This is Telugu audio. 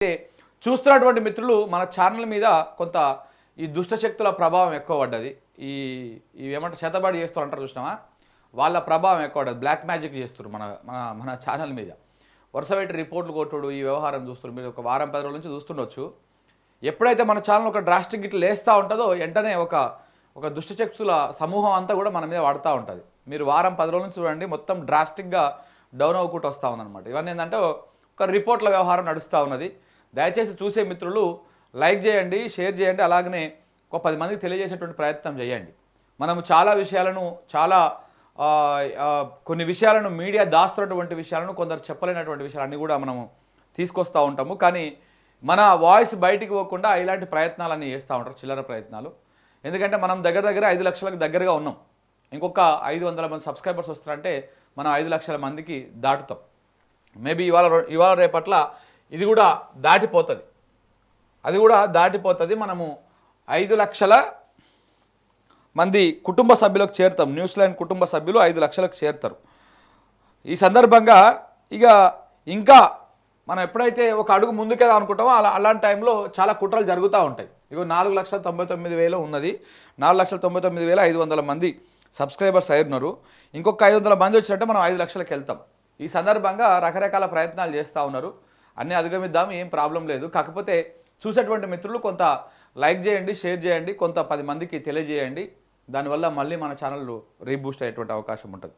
చూస్తున్నటువంటి మిత్రులు మన ఛానల్ మీద కొంత ఈ దుష్టశక్తుల ప్రభావం ఎక్కువ పడ్డది. ఈ ఏమంటారు చేతబడి చేస్తూ అంటారు చూసినామా, వాళ్ళ ప్రభావం ఎక్కువ పడ్డది. బ్లాక్ మ్యాజిక్ చేస్తారు మన మన మన ఛానల్ మీద. వరుస పెట్టి రిపోర్ట్లు కొట్టుడు ఈ వ్యవహారం చూస్తారు. మీరు ఒక వారం 10 రోజుల నుంచి చూస్తుండొచ్చు. ఎప్పుడైతే మన ఛానల్ ఒక డ్రాస్టిక్ ఇట్లా లేస్తూ ఉంటుందో వెంటనే ఒక దుష్టశక్తుల సమూహం అంతా కూడా మన మీద పడుతూ ఉంటుంది. మీరు వారం 10 రోజుల నుంచి చూడండి, మొత్తం డ్రాస్టిక్గా డౌన్ అవ్వకుండా వస్తూ ఉందన్నమాట. ఇవన్నీ ఏంటంటే ఒక రిపోర్ట్ల వ్యవహారం నడుస్తూ ఉన్నది. దయచేసి చూసే మిత్రులు లైక్ చేయండి, షేర్ చేయండి, అలాగనే ఒక 10 మందికి తెలియజేసేటువంటి ప్రయత్నం చేయండి. మనము చాలా విషయాలను కొన్ని విషయాలను మీడియా దాస్తున్నటువంటి విషయాలను, కొందరు చెప్పలేనటువంటి విషయాలన్నీ కూడా మనము తీసుకొస్తూ ఉంటాము. కానీ మన వాయిస్ బయటికి పోకుండా ఇలాంటి ప్రయత్నాలన్నీ చేస్తూ ఉంటారు, చిల్లర ప్రయత్నాలు. ఎందుకంటే మనం దగ్గర 5 లక్షలకు దగ్గరగా ఉన్నాం. ఇంకొక 500 మంది సబ్స్క్రైబర్స్ వస్తారంటే మనం 5 లక్షల మందికి దాటుతాం. మేబీ ఇవాళ రేపట్ల ఇది కూడా దాటిపోతుంది. అది కూడా దాటిపోతుంది. మనము 5 లక్షల మంది కుటుంబ సభ్యులకు చేరుతాం. న్యూస్ లైన్ కుటుంబ సభ్యులు 5 లక్షలకు చేరుతారు. ఈ సందర్భంగా ఇంకా మనం ఎప్పుడైతే ఒక అడుగు ముందుకేదా అనుకుంటామో అలాంటి టైంలో చాలా కుట్రలు జరుగుతూ ఉంటాయి. 4,99,000 ఉన్నది. 4,99,500 మంది సబ్స్క్రైబర్స్ అయినారు. ఇంకొక 500 మంది వచ్చినట్టే మనం 5 లక్షలకు వెళ్తాం. ఈ సందర్భంగా రకరకాల ప్రయత్నాలు చేస్తూ ఉన్నారు. అన్నీ అధిగమిద్దాం, ఏం ప్రాబ్లం లేదు. కాకపోతే చూసేటువంటి మిత్రులు కొంత లైక్ చేయండి, షేర్ చేయండి, కొంత 10 మందికి తెలియజేయండి. దానివల్ల మళ్ళీ మన ఛానల్ రీబూస్ట్ అయ్యేటువంటి అవకాశం ఉంటుంది.